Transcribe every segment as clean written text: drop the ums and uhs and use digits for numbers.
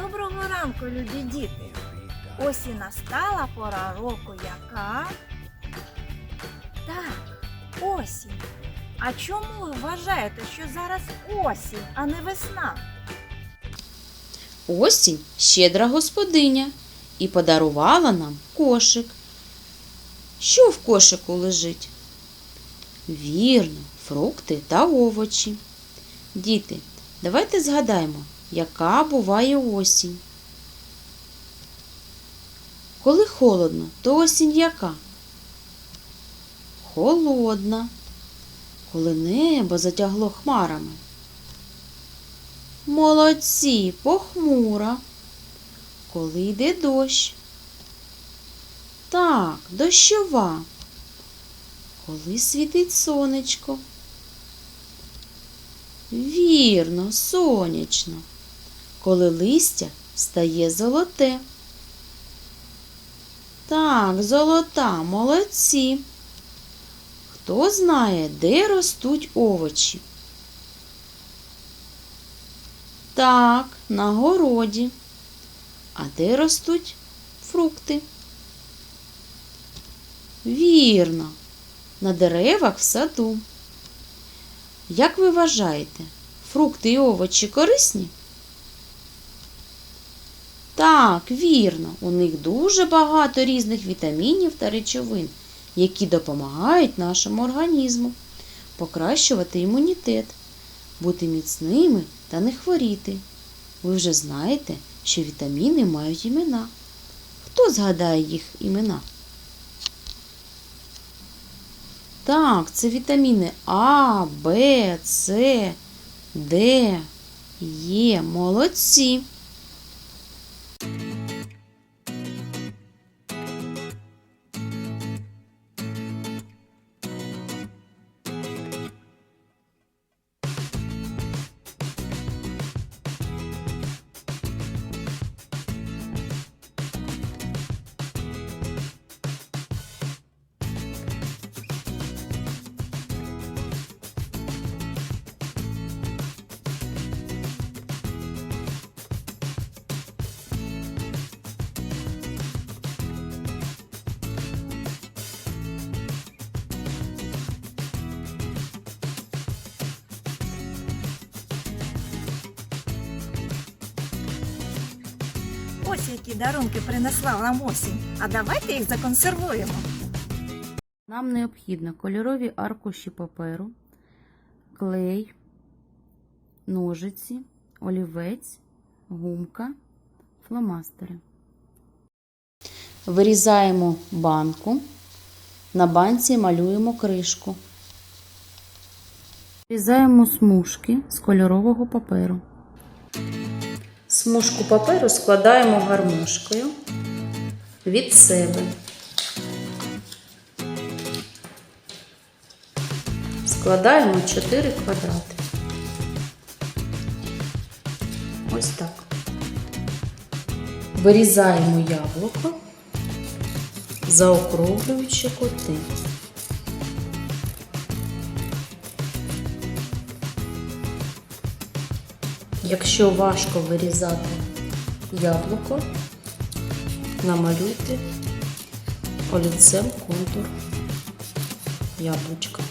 Доброго ранку, любі діти! Ось і настала пора року, яка? Так, осінь. А чому ви вважаєте, що зараз осінь, а не весна? Осінь щедра господиня і подарувала нам кошик. Що в кошику лежить? Вірно, фрукти та овочі. Діти, давайте згадаємо, яка буває осінь. Коли холодно, то осінь яка? Холодна. Коли небо затягло хмарами. Молодці, похмура. Коли йде дощ. Так, дощова. Коли світить сонечко. Вірно, сонячно. Коли листя стає золоте. Так, золота, молодці. Хто знає, де ростуть овочі? Так, на городі. А де ростуть фрукти? Вірно, на деревах в саду. Як ви вважаєте, фрукти і овочі корисні? Так, вірно, у них дуже багато різних вітамінів та речовин, які допомагають нашому організму покращувати імунітет, бути міцними та не хворіти. Ви вже знаєте, що вітаміни мають імена. Хто згадає їх імена? Так, це вітаміни А, Б, С, Д, Е. Молодці! Ось які дарунки принесла нам осінь. А давайте їх законсервуємо. Нам необхідно кольорові аркуші паперу, клей, ножиці, олівець, гумка, фломастери. Вирізаємо банку, на банці малюємо кришку. Вирізаємо смужки з кольорового паперу. Смужку паперу складаємо гармошкою від себе. Складаємо 4 квадрати. Ось так. Вирізаємо яблуко, заокруглюючи кути. Якщо важко вирізати яблуко, намалюйте олівцем контур яблучка.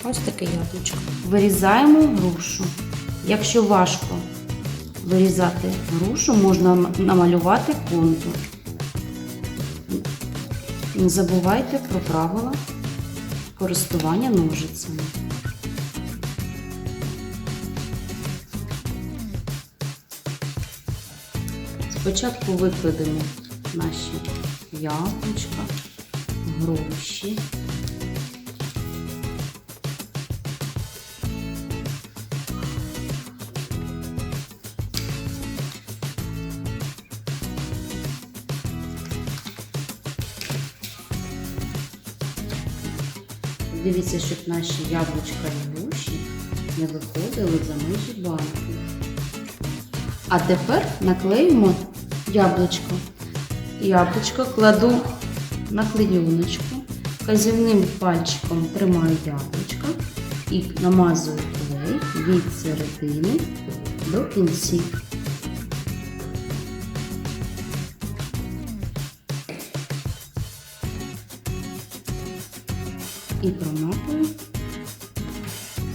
Ось таке яблучко. Вирізаємо грушу. Якщо важко вирізати грушу, можна намалювати контур. Не забувайте про правила користування ножицями. Спочатку викладемо наші яблучка, груші. Дивіться, щоб наші яблучка і груші не виходили за межі банки. А тепер наклеїмо яблучко. Яблучко кладу на клеюночку, Вказівним пальчиком тримаю яблучко і намазую клей від середини до кінців. І промакую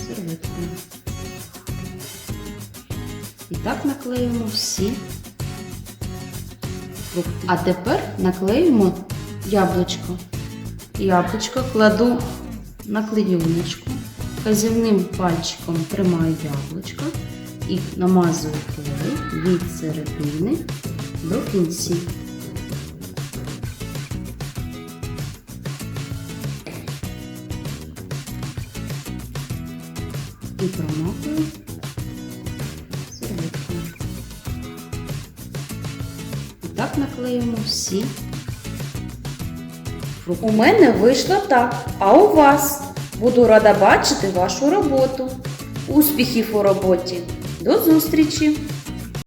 серветкою. І так наклеїмо всі фрукти. А тепер наклеїмо яблучко. Яблучко кладу на клеюночку, вказівним пальчиком тримаю яблучко і намазую клей від середини до кінців. І промакую серветкою. І так наклеїмо всі фрукти. У мене вийшло так, а у вас? Буду рада бачити вашу роботу. Успіхів у роботі! До зустрічі!